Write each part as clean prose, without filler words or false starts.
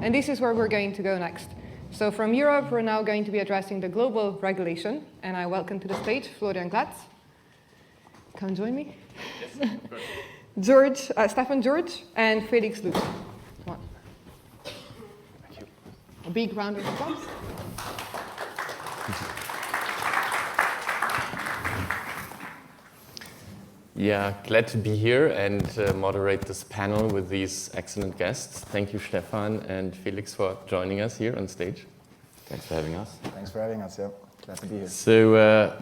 And this is where we're going to go next. So from Europe, we're now going to be addressing the global regulation. And I welcome to the stage Florian Glatz. Come join me. Yes, Stefan and Felix Lutsch. Come on. Thank you. A big round of applause. Yeah, glad to be here and moderate this panel with these excellent guests. Thank you, Stefan and Felix, for joining us here on stage. Thanks for having us. Thanks for having us, yeah. Glad to be here. So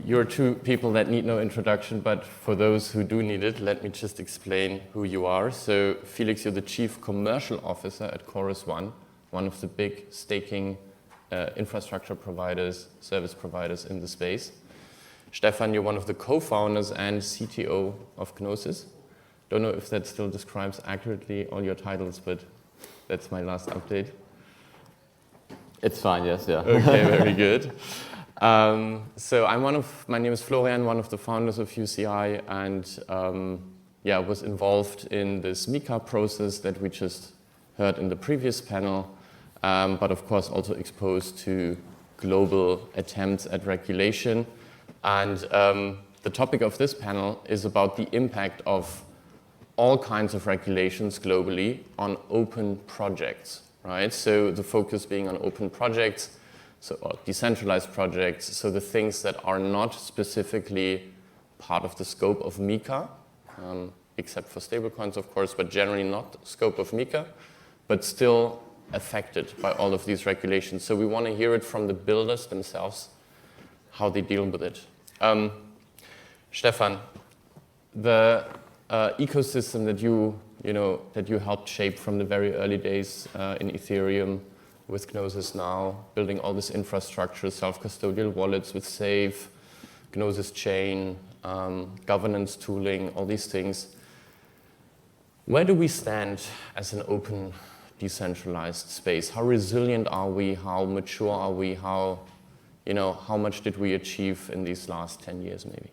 you're two people that need no introduction, but for those who do need it, let me just explain who you are. So Felix, you're the Chief Commercial Officer at Chorus One of the big staking infrastructure providers, service providers in the space. Stefan, you're one of the co-founders and CTO of Gnosis. Don't know if that still describes accurately all your titles, but that's my last update. It's fine, yes, yeah. Okay, very good. So my name is Florian, one of the founders of EUCI, and was involved in this MiCA process that we just heard in the previous panel, but of course also exposed to global attempts at regulation. And the topic of this panel is about the impact of all kinds of regulations globally on open projects, right? So the focus being on open projects, or decentralized projects, so the things that are not specifically part of the scope of MiCA, except for stablecoins, of course, but generally not scope of MiCA, but still affected by all of these regulations. So we want to hear it from the builders themselves, how they deal with it. Stefan, the ecosystem that you helped shape from the very early days in Ethereum with Gnosis now, building all this infrastructure, self-custodial wallets with Safe, Gnosis chain, governance tooling, all these things. Where do we stand as an open, decentralized space? How resilient are we? How mature are we? How much did we achieve in these last 10 years, maybe?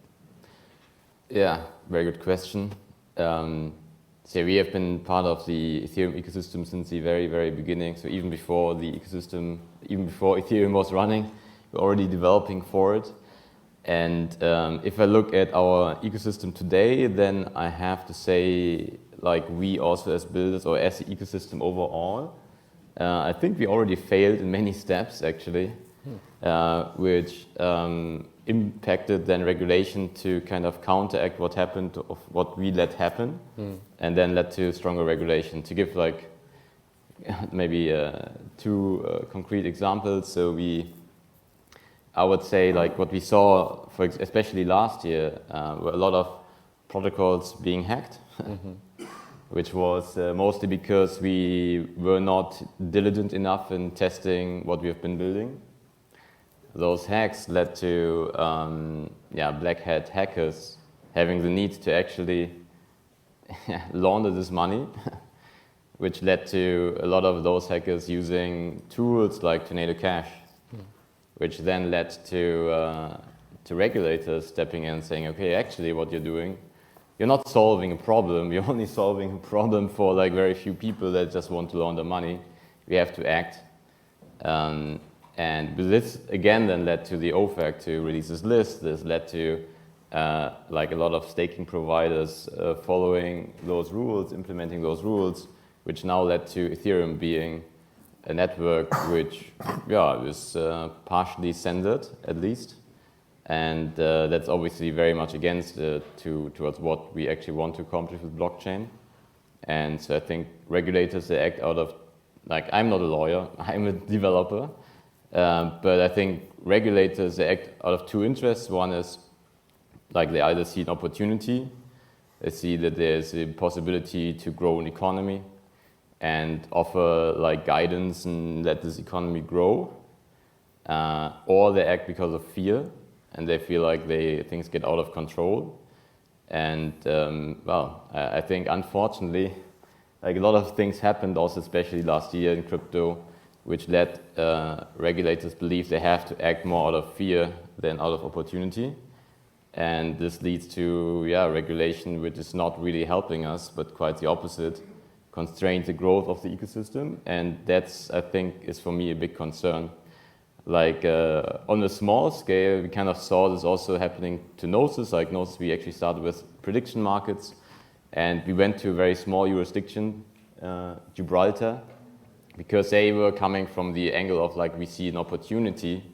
Yeah, very good question. So we have been part of the Ethereum ecosystem since the very, very beginning. So even before the ecosystem, even before Ethereum was running, we're already developing for it. And if I look at our ecosystem today, then I have to say, like, we also as builders or as the ecosystem overall, I think we already failed in many steps actually, which impacted then regulation to kind of counteract what happened, of what we let happen, and then led to stronger regulation. To give like maybe two concrete examples, so I would say like what we saw, especially last year, were a lot of protocols being hacked, which was mostly because we were not diligent enough in testing what we have been building. Those hacks led to black hat hackers having the need to actually launder this money, which led to a lot of those hackers using tools like Tornado Cash, which then led to regulators stepping in and saying, okay, actually what you're doing, you're not solving a problem, you're only solving a problem for like very few people that just want to launder money. We have to act. And this again then led to the OFAC to release this list. This led to like a lot of staking providers following those rules, implementing those rules, which now led to Ethereum being a network which is partially censored at least. And that's obviously very much against towards what we actually want to accomplish with blockchain. And so I think regulators, they act out of, like, I'm not a lawyer, I'm a developer. But I think regulators, they act out of two interests. One is, like, they either see an opportunity, they see that there's a possibility to grow an economy and offer like guidance and let this economy grow, or they act because of fear and they feel like things get out of control. And I think unfortunately, like a lot of things happened also, especially last year in crypto, which led regulators believe they have to act more out of fear than out of opportunity. And this leads to regulation which is not really helping us, but quite the opposite, constrain the growth of the ecosystem, and that's, I think, is for me a big concern. Like on a small scale, we kind of saw this also happening to Gnosis. Like Gnosis, we actually started with prediction markets, and we went to a very small jurisdiction, Gibraltar, because they were coming from the angle of like, we see an opportunity.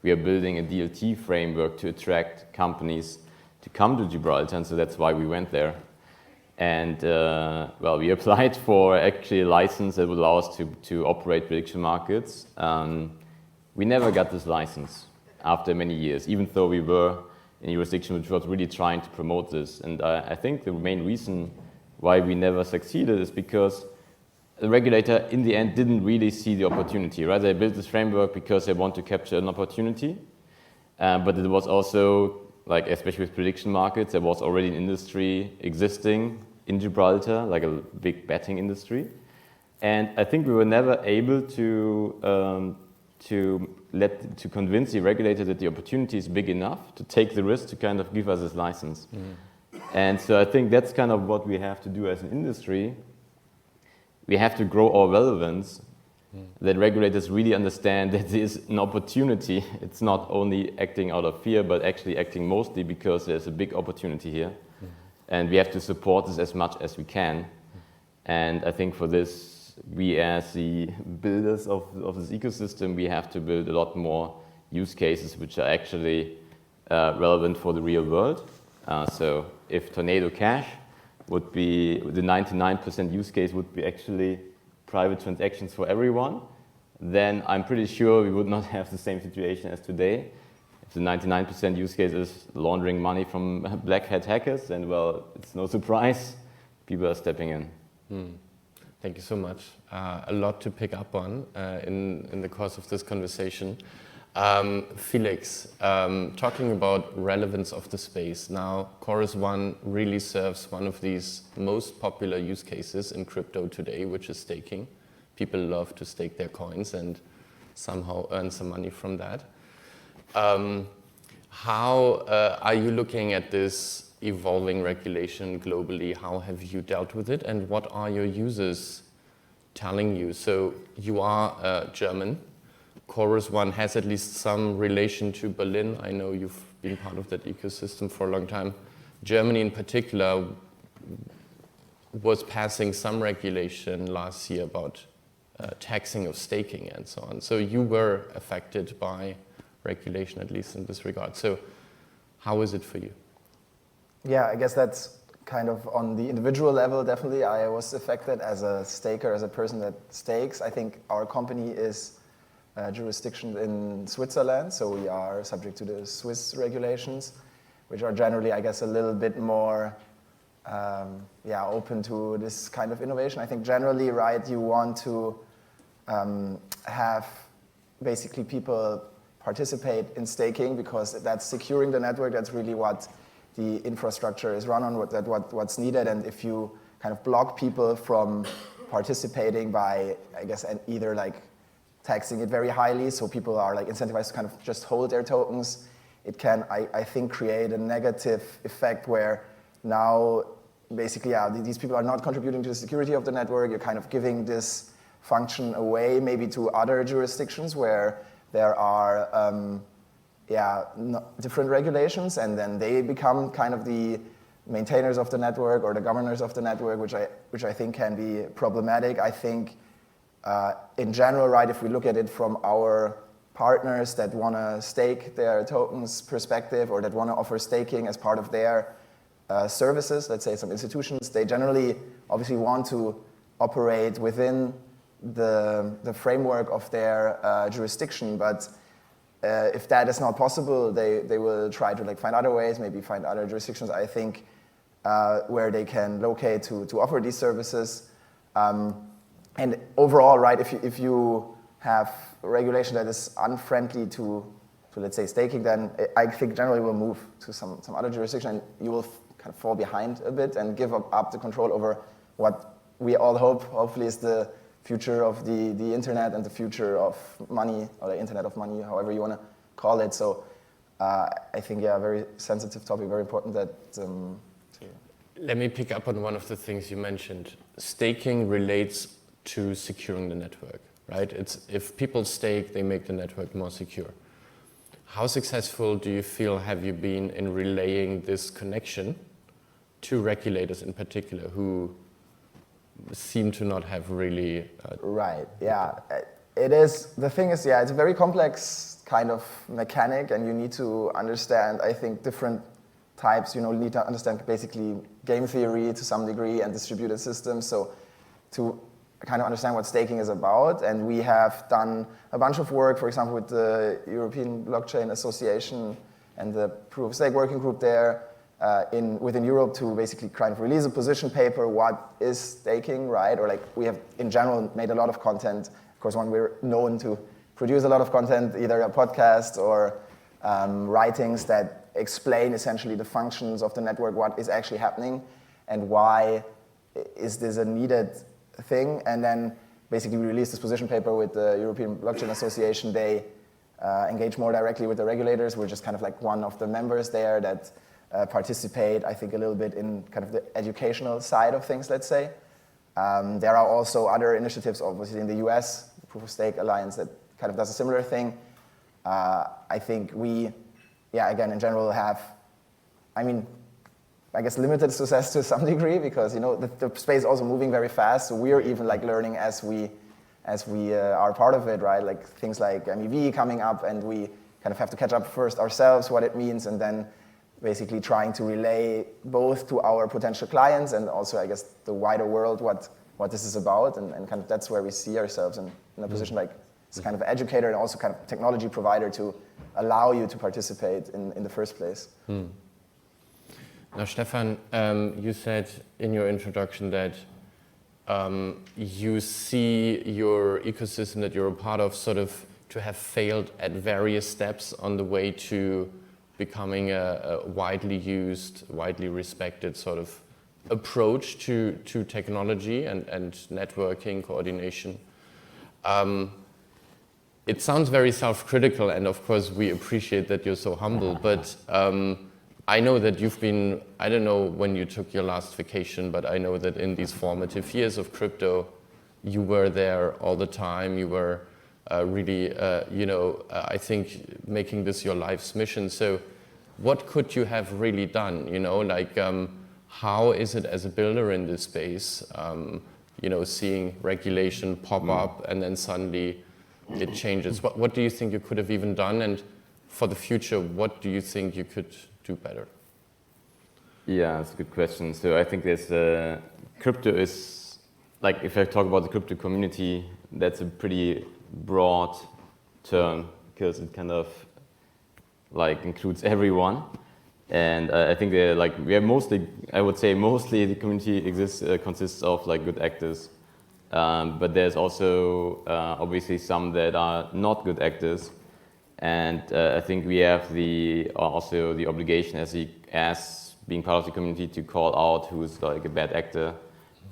We are building a DLT framework to attract companies to come to Gibraltar, and so that's why we went there. And well, we applied for actually a license that would allow us to operate prediction markets. We never got this license after many years, even though we were in a jurisdiction which was really trying to promote this. And I think the main reason why we never succeeded is because the regulator in the end didn't really see the opportunity, right? They built this framework because they want to capture an opportunity, but it was also, like especially with prediction markets, there was already an industry existing in Gibraltar, like a big betting industry. And I think we were never able to convince the regulator that the opportunity is big enough to take the risk to kind of give us this license. And so I think that's kind of what we have to do as an industry. We have to grow our relevance, that regulators really understand that there is an opportunity. It's not only acting out of fear, but actually acting mostly because there's a big opportunity here. And we have to support this as much as we can. And I think for this, we as the builders of this ecosystem, we have to build a lot more use cases which are actually relevant for the real world. So if Tornado Cash would be, the 99% use case would be actually private transactions for everyone, then I'm pretty sure we would not have the same situation as today. If the 99% use case is laundering money from black hat hackers, then well, it's no surprise people are stepping in. Thank you so much. A lot to pick up on in the course of this conversation. Felix, talking about relevance of the space. Now, Chorus One really serves one of these most popular use cases in crypto today, which is staking. People love to stake their coins and somehow earn some money from that. How are you looking at this evolving regulation globally? How have you dealt with it? And what are your users telling you? So you are German. Chorus One has at least some relation to Berlin. I know you've been part of that ecosystem for a long time. Germany in particular was passing some regulation last year about taxing of staking and so on. So you were affected by regulation, at least in this regard. So how is it for you? Yeah, I guess that's kind of on the individual level, definitely. I was affected as a staker, as a person that stakes. I think our company is jurisdiction in Switzerland, so we are subject to the Swiss regulations, which are generally, I guess, a little bit more open to this kind of innovation. I think generally, right, you want to have basically people participate in staking because that's securing the network. That's really what the infrastructure is run on, what's needed. And if you kind of block people from participating by, I guess, either like taxing it very highly, so people are like incentivized to kind of just hold their tokens, it can, I think, create a negative effect where now basically, these people are not contributing to the security of the network. You're kind of giving this function away maybe to other jurisdictions where there are different regulations, and then they become kind of the maintainers of the network or the governors of the network, which I think can be problematic. I think in general, right, if we look at it from our partners that want to stake their tokens perspective or that want to offer staking as part of their services, let's say some institutions, they generally obviously want to operate within the framework of their jurisdiction, but if that is not possible, they will try to like find other ways, maybe find other jurisdictions, I think, where they can locate to offer these services. And overall, right, if you have regulation that is unfriendly to let's say staking, then I think generally we'll move to some other jurisdiction, and you will kind of fall behind a bit and give up the control over what we all hope, hopefully, is the future of the internet and the future of money, or the internet of money, however you want to call it. So I think, very sensitive topic, very important that Let me pick up on one of the things you mentioned. Staking relates to securing the network, right? If people stake, they make the network more secure. How successful do you feel have you been in relaying this connection to regulators in particular who seem to not have really... Right, yeah. It is, the thing is, yeah, it's a very complex kind of mechanic, and you need to understand, I think, different types. You need to understand basically game theory to some degree and distributed systems. So to kind of understand what staking is about, and we have done a bunch of work, for example, with the European Blockchain Association and the Proof of Stake Working Group there within Europe to basically kind of release a position paper, what is staking, right? Or like we have in general made a lot of content. Of course, when we're known to produce a lot of content, either a podcast or writings that explain essentially the functions of the network, what is actually happening and why is this a needed thing. And then basically we released this position paper with the European Blockchain Association. They engage more directly with the regulators. We're just kind of like one of the members there that participate, I think, a little bit in kind of the educational side of things, let's say. There are also other initiatives, obviously, in the US, the Proof of Stake Alliance, that kind of does a similar thing. I think we, again, in general have, I guess, limited success to some degree because, the space is also moving very fast. So we're even like learning as we are part of it, right? Like things like MEV coming up, and we kind of have to catch up first ourselves, what it means, and then basically trying to relay both to our potential clients and also, I guess, the wider world what this is about, and kind of that's where we see ourselves in a position like as kind of educator and also kind of technology provider to allow you to participate in the first place. Now, Stefan, you said in your introduction that you see your ecosystem that you're a part of sort of to have failed at various steps on the way to becoming a widely used, widely respected sort of approach to technology and networking coordination. It sounds very self-critical, and of course we appreciate that you're so humble, but I know that you've been, I don't know when you took your last vacation, but I know that in these formative years of crypto, you were there all the time. You were really, I think making this your life's mission. So what could you have really done? How is it as a builder in this space, seeing regulation pop up and then suddenly it changes? What do you think you could have even done? And for the future, what do you think you could do better? Yeah, that's a good question. So I think there's crypto is, like if I talk about the crypto community, that's a pretty broad term because it kind of like includes everyone. And I think we are mostly, I would say mostly the community consists of like good actors. But there's also obviously some that are not good actors. And I think we have also the obligation as being part of the community to call out who's like a bad actor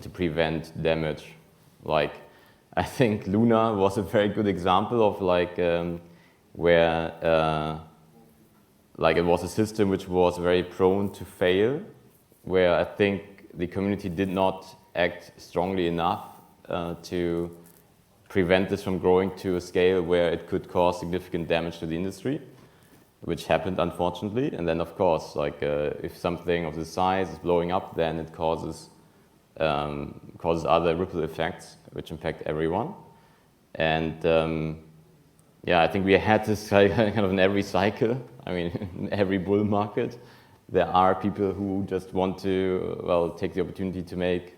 to prevent damage. Like I think Luna was a very good example of where it was a system which was very prone to fail, where I think the community did not act strongly enough to prevent this from growing to a scale where it could cause significant damage to the industry, which happened unfortunately. And then of course, if something of this size is blowing up, then it causes other ripple effects which impact everyone. And I think we had this kind of in every cycle. I mean, in every bull market, there are people who just want to, take the opportunity to make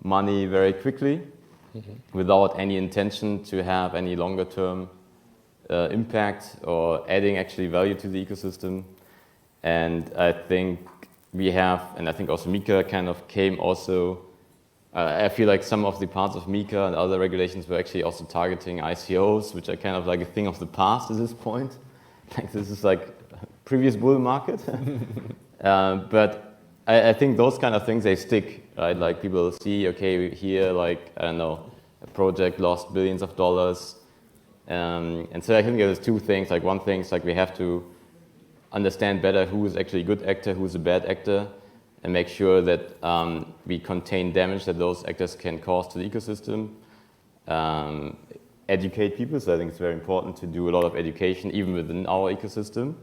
money very quickly without any intention to have any longer term impact or adding actually value to the ecosystem. And I think we have, and I think also MiCA kind of came also, I feel like some of the parts of MiCA and other regulations were actually also targeting ICOs, which are kind of like a thing of the past at this point. Like this is like previous bull market. But I think those kind of things, they stick, right? Like people see, okay, here, like, I don't know, a project lost billions of dollars. And so I think there's two things. Like one thing is like we have to understand better who is actually a good actor, who is a bad actor. and make sure that we contain damage that those actors can cause to the ecosystem. Educate people, so I think it's very important to do a lot of education even within our ecosystem.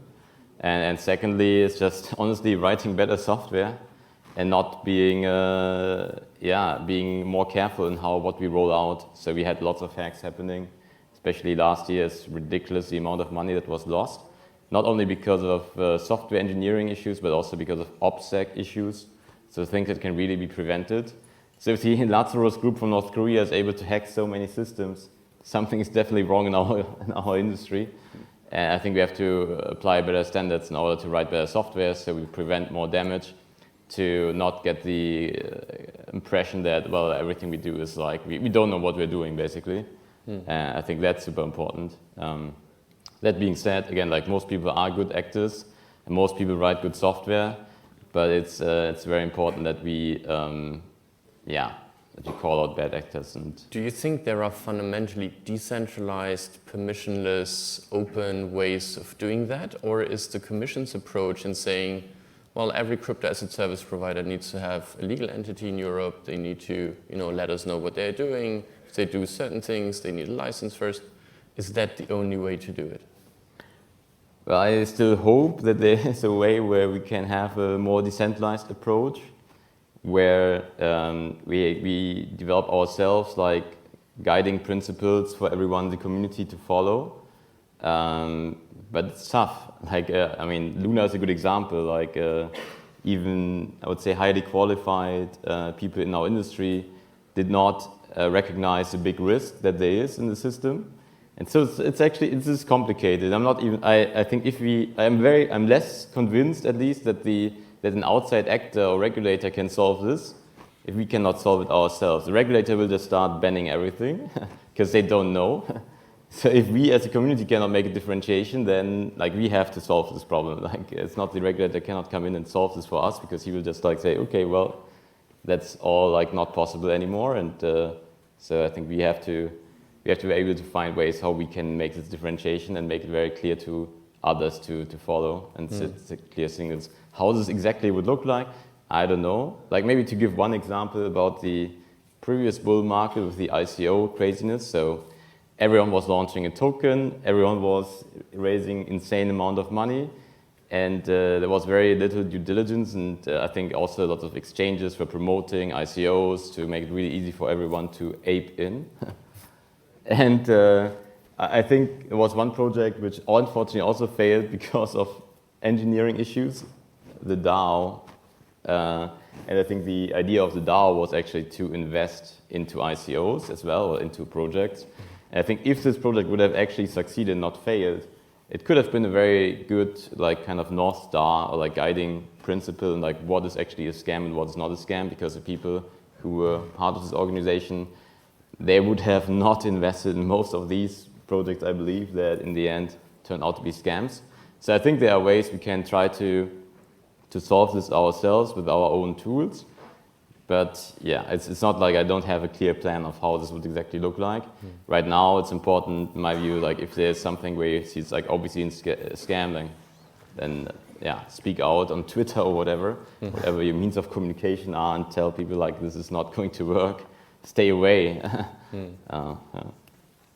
And secondly, it's just honestly writing better software and not being being more careful in what we roll out. So we had lots of hacks happening, especially last year. It's ridiculous the amount of money that was lost, not only because of software engineering issues, but also because of OPSEC issues. So things that can really be prevented. So if the Lazarus group from North Korea is able to hack so many systems, something is definitely wrong in our industry. And I think we have to apply better standards in order to write better software so we prevent more damage, to not get the impression that, well, everything we do is like, we don't know what we're doing, basically. I think that's super important. That being said, again, like most people are good actors and most people write good software, but it's very important that we, that you call out bad actors. And do you think there are fundamentally decentralized, permissionless, open ways of doing that? Or is the Commission's approach in saying, well, every crypto asset service provider needs to have a legal entity in Europe, they need to let us know what they're doing, if they do certain things, they need a license first. Is that the only way to do it? Well, I still hope that there is a way where we can have a more decentralized approach, where we develop ourselves like guiding principles for everyone in the community to follow. But it's tough. Like, Luna is a good example. Like, even, I would say, highly qualified people in our industry did not recognize the big risk that there is in the system. And so it's just complicated. I think I'm less convinced, at least, that an outside actor or regulator can solve this if we cannot solve it ourselves. The regulator will just start banning everything because they don't know. So if we as a community cannot make a differentiation, then we have to solve this problem. It's not the regulator cannot come in and solve this for us, because he will just say, okay, well, that's all not possible anymore. And so I think we have to be able to find ways how we can make this differentiation and make it very clear to others to follow. And it's a clear thing is how this exactly would look like. I don't know. Maybe to give one example about the previous bull market with the ICO craziness. So everyone was launching a token, everyone was raising insane amount of money, and there was very little due diligence, and I think also a lot of exchanges for promoting ICOs to make it really easy for everyone to ape in. And I think there was one project which unfortunately also failed because of engineering issues, the DAO. And I think the idea of the DAO was actually to invest into ICOs as well, or into projects. And I think if this project would have actually succeeded and not failed, it could have been a very good kind of North Star or guiding principle, and what is actually a scam and what is not a scam, because the people who were part of this organization, they would have not invested in most of these projects, I believe, that in the end turned out to be scams. So I think there are ways we can try to solve this ourselves with our own tools. But yeah, it's not like I don't have a clear plan of how this would exactly look like. Right now, it's important, in my view, if there's something where you see it's obviously a scam, then speak out on Twitter or whatever your means of communication are, and tell people this is not going to work. Stay away.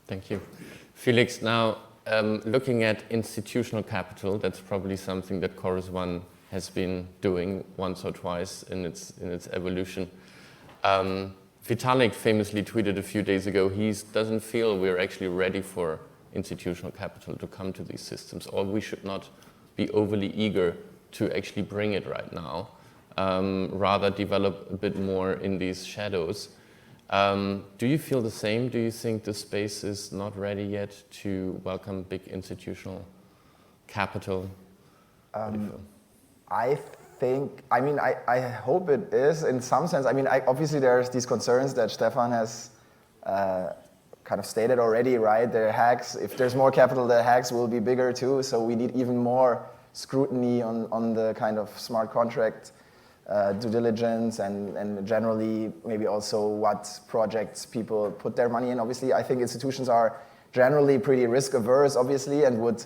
Thank you. Felix, now looking at institutional capital, that's probably something that Chorus One has been doing once or twice in its evolution. Vitalik famously tweeted a few days ago, he doesn't feel we're actually ready for institutional capital to come to these systems, or we should not be overly eager to actually bring it right now, rather develop a bit more in these shadows. Do you feel the same? Do you think the space is not ready yet to welcome big institutional capital? I hope it is in some sense. Obviously there's these concerns that Stefan has kind of stated already, right? There are hacks. If there's more capital, the hacks will be bigger too. So we need even more scrutiny on the kind of smart contract due diligence and generally maybe also what projects people put their money in. Obviously, I think institutions are generally pretty risk averse, obviously, and would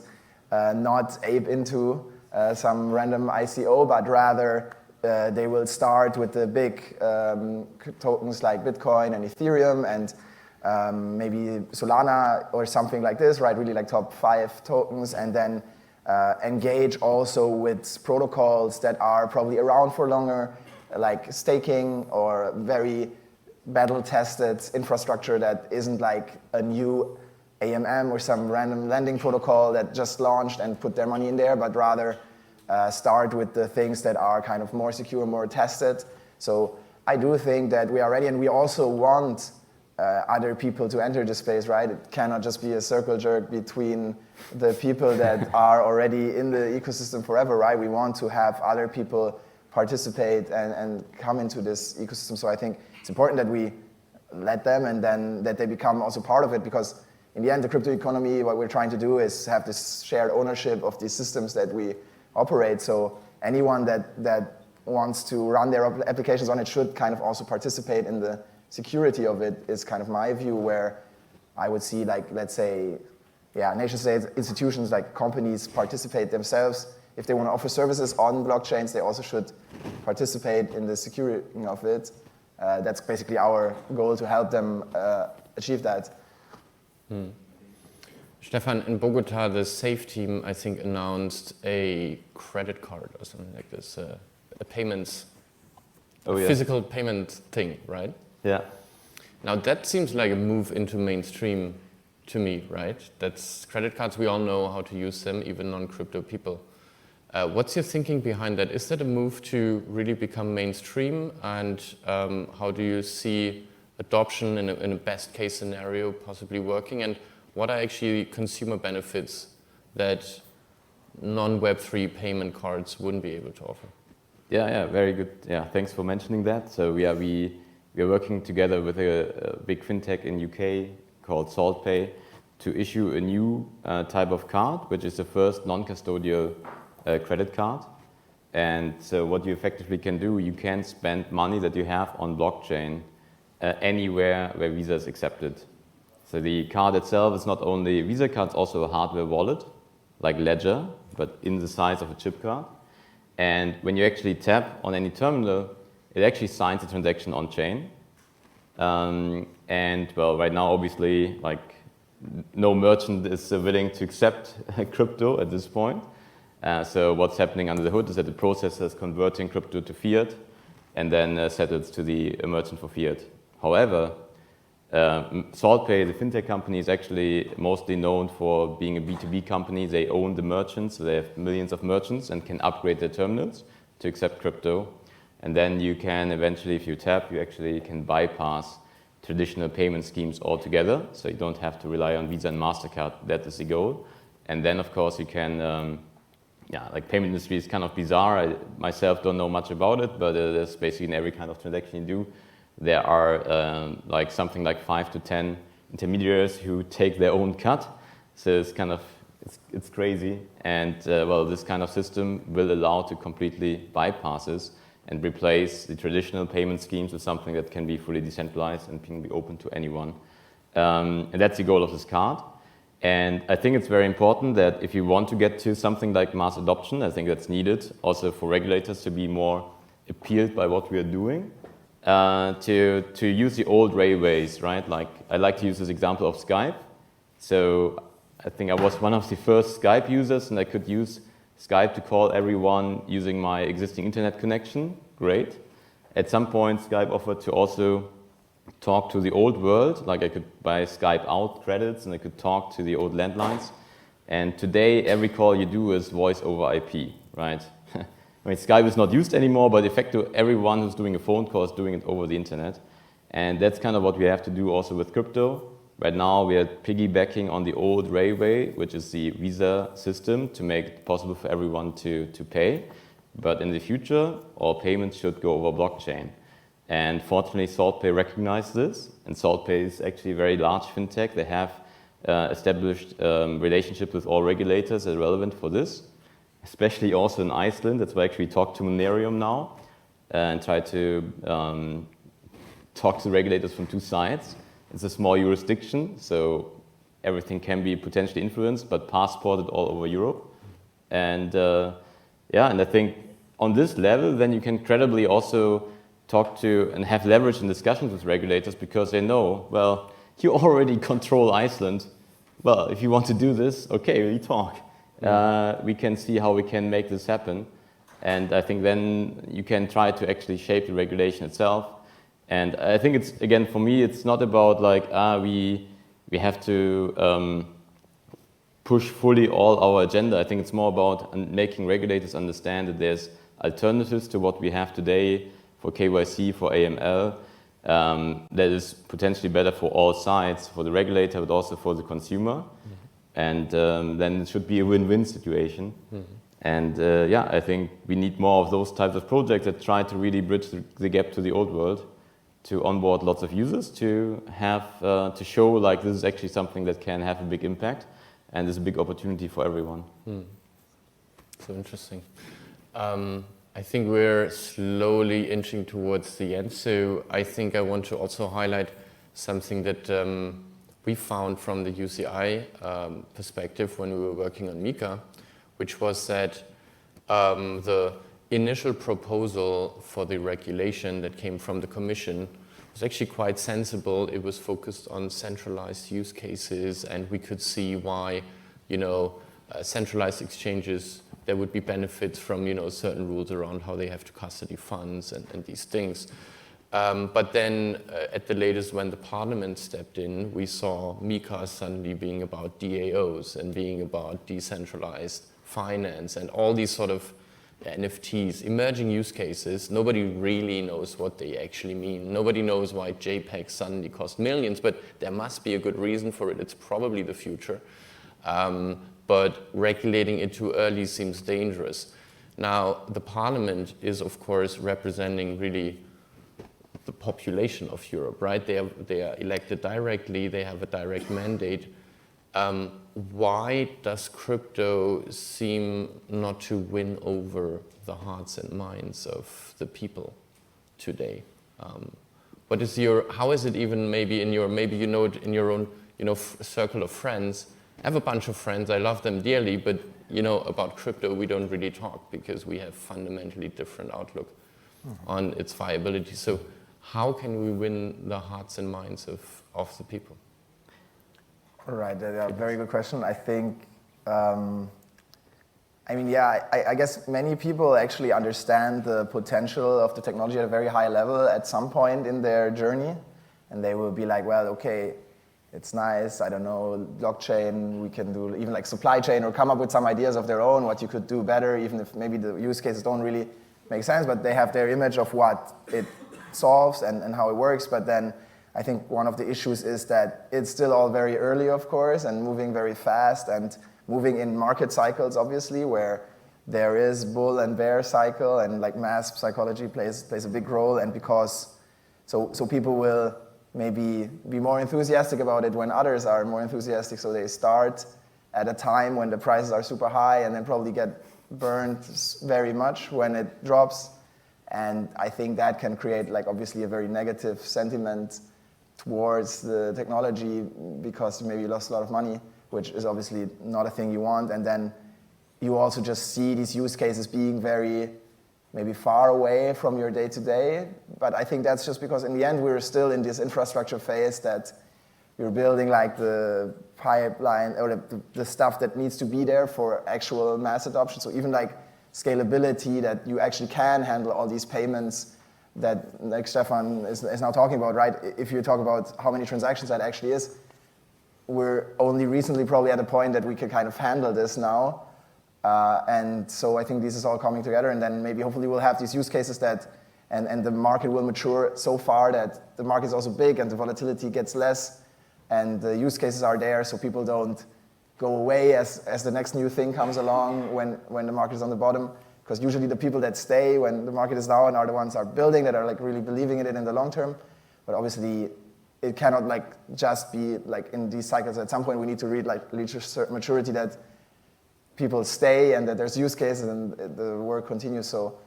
not ape into some random ICO, but rather they will start with the big tokens like Bitcoin and Ethereum and maybe Solana or something like this, right? Really like top 5 tokens, and then engage also with protocols that are probably around for longer, like staking or very battle-tested infrastructure that isn't like a new AMM or some random lending protocol that just launched and put their money in there, but rather start with the things that are kind of more secure, more tested. So I do think that we are ready, and we also want other people to enter the space, right? It cannot just be a circle jerk between the people that are already in the ecosystem forever, right? We want to have other people participate and come into this ecosystem. So I think it's important that we let them and then that they become also part of it, because in the end, the crypto economy, what we're trying to do is have this shared ownership of these systems that we operate. So anyone that wants to run their applications on it should kind of also participate in the security of it, is kind of my view, where I would see, like, let's say, nation-state institutions like companies participate themselves. If they want to offer services on blockchains, they also should participate in the security of it. That's basically our goal, to help them achieve that. Stefan, in Bogota, the SAFE team, I think, announced a credit card or something like this, a payments, physical payment thing, right? Yeah. Now that seems like a move into mainstream to me, right? That's credit cards, we all know how to use them, even non-crypto people. What's your thinking behind that? Is that a move to really become mainstream? And how do you see adoption in a best case scenario possibly working? And what are actually consumer benefits that non-Web3 payment cards wouldn't be able to offer? Yeah, very good. Yeah, thanks for mentioning that. So we are working together with a big fintech in UK called SaltPay to issue a new type of card, which is the first non-custodial credit card. And so what you effectively can do, you can spend money that you have on blockchain anywhere where Visa is accepted. So the card itself is not only a Visa card, it's also a hardware wallet, like Ledger, but in the size of a chip card. And when you actually tap on any terminal, it actually signs the transaction on chain. And well, right now, obviously, like, no merchant is willing to accept crypto at this point. So what's happening under the hood is that the processor is converting crypto to fiat and then settles to the merchant for fiat. However, SaltPay, the fintech company, is actually mostly known for being a B2B company. They own the merchants, so they have millions of merchants and can upgrade their terminals to accept crypto. And then you can eventually, if you tap, you actually can bypass traditional payment schemes altogether. So you don't have to rely on Visa and MasterCard. That is the goal. And then, of course, you can, like, payment industry is kind of bizarre. I myself don't know much about it, but there's basically in every kind of transaction you do, there are like something like 5 to 10 intermediaries who take their own cut. So it's kind of, it's crazy. And well, this kind of system will allow to completely bypass this and replace the traditional payment schemes with something that can be fully decentralized and can be open to anyone. And that's the goal of this card. And I think it's very important that if you want to get to something like mass adoption, I think that's needed also for regulators to be more appealed by what we are doing, to use the old railways, right? Like, I like to use this example of Skype. So I think I was one of the first Skype users, and I could use Skype to call everyone using my existing internet connection. Great. At some point, Skype offered to also talk to the old world. Like, I could buy Skype out credits and I could talk to the old landlines. And today, every call you do is voice over IP, right? I mean, Skype is not used anymore, but effectively everyone who's doing a phone call is doing it over the internet. And that's kind of what we have to do also with crypto. Right now, we are piggybacking on the old railway, which is the Visa system, to make it possible for everyone to pay. But in the future, all payments should go over blockchain. And fortunately, SaltPay recognized this. And SaltPay is actually a very large fintech. They have established relationships with all regulators that are relevant for this, especially also in Iceland. That's why I actually talk to Monerium now and try to talk to regulators from two sides. It's a small jurisdiction, so everything can be potentially influenced, but passported all over Europe. And and I think on this level, then you can credibly also talk to and have leverage in discussions with regulators because they know, well, you already control Iceland. Well, if you want to do this, okay, we talk. We can see how we can make this happen. And I think then you can try to actually shape the regulation itself. And I think it's, again, for me, it's not about like, we have to push fully all our agenda. I think it's more about making regulators understand that there's alternatives to what we have today for KYC, for AML, that is potentially better for all sides, for the regulator, but also for the consumer. And then it should be a win-win situation. And yeah, I think we need more of those types of projects that try to really bridge the gap to the old world, to onboard lots of users, to have to show like this is actually something that can have a big impact and is a big opportunity for everyone. So interesting. I think we're slowly inching towards the end, so I think I want to also highlight something that we found from the EUCI perspective when we were working on MiCA, which was that the initial proposal for the regulation that came from the Commission was actually quite sensible. It was focused on centralized use cases, and we could see why, centralized exchanges, there would be benefits from, certain rules around how they have to custody funds and these things. But then at the latest, when the Parliament stepped in, we saw MiCA suddenly being about DAOs and being about decentralized finance and all these sort of NFTs, emerging use cases. Nobody really knows what they actually mean. Nobody knows why JPEGs suddenly cost millions, but there must be a good reason for it. It's probably the future. But regulating it too early seems dangerous. Now, the Parliament is, of course, representing really the population of Europe, right? They are elected directly, they have a direct mandate. Why does crypto seem not to win over the hearts and minds of the people today? How is it even maybe in your own, circle of friends? I have a bunch of friends, I love them dearly, but about crypto we don't really talk because we have fundamentally different outlook on its viability. So how can we win the hearts and minds of the people? All right, very good question. I think, I guess many people actually understand the potential of the technology at a very high level at some point in their journey, and they will be like, well, okay, it's nice, I don't know, blockchain, we can do even like supply chain or come up with some ideas of their own, what you could do better, even if maybe the use cases don't really make sense, but they have their image of what it solves and how it works. But then I think one of the issues is that it's still all very early, of course, and moving very fast and moving in market cycles, obviously, where there is bull and bear cycle and like mass psychology plays a big role. And because, so people will maybe be more enthusiastic about it when others are more enthusiastic. So they start at a time when the prices are super high and then probably get burned very much when it drops. And I think that can create like obviously a very negative sentiment towards the technology because maybe you lost a lot of money, which is obviously not a thing you want. And then you also just see these use cases being very maybe far away from your day-to-day. But I think that's just because in the end we're still in this infrastructure phase that you're building like the pipeline or the stuff that needs to be there for actual mass adoption. So even like scalability, that you actually can handle all these payments that like Stefan is now talking about, right? If you talk about how many transactions that actually is, we're only recently probably at a point that we can kind of handle this now. And so I think this is all coming together, and then maybe hopefully we'll have these use cases that, and the market will mature so far that the market is also big and the volatility gets less, and the use cases are there so people don't go away as the next new thing comes along when the market is on the bottom. Because usually the people that stay when the market is down are the ones that are building, that are like really believing in it in the long term. But obviously it cannot like just be like in these cycles. At some point we need to reach a certain maturity that people stay and that there's use cases and the work continues. So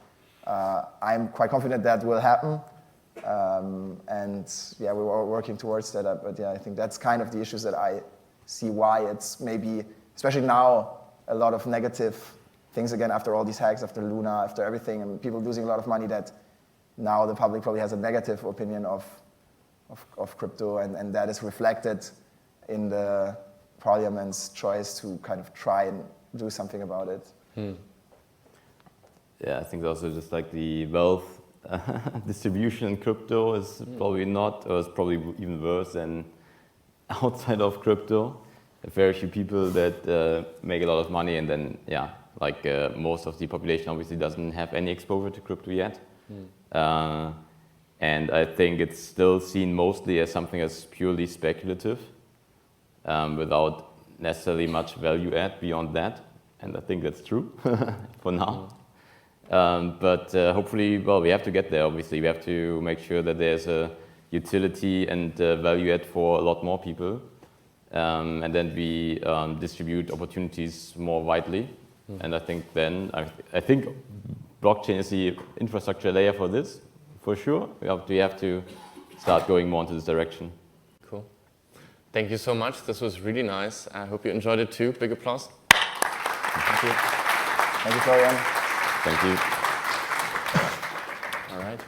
I'm quite confident that will happen. And yeah, we're all working towards that. But yeah, I think that's kind of the issues that I see why it's maybe, especially now, a lot of negative things again after all these hacks, after Luna, after everything, and people losing a lot of money, that now the public probably has a negative opinion of crypto, and that is reflected in the parliament's choice to kind of try and do something about it. Yeah, I think also just like the wealth distribution in crypto is probably not, or is probably even worse than outside of crypto. Very few people that make a lot of money, and then most of the population obviously doesn't have any exposure to crypto yet. And I think it's still seen mostly as something that's purely speculative, without necessarily much value add beyond that. And I think that's true for now. But hopefully, well, we have to get there, obviously. We have to make sure that there's a utility and value add for a lot more people. And then we distribute opportunities more widely. And I think then, I think blockchain is the infrastructure layer for this, for sure. We have to start going more into this direction. Cool. Thank you so much. This was really nice. I hope you enjoyed it too. Big applause. Thank you. Thank you, Florian. Thank you. All right.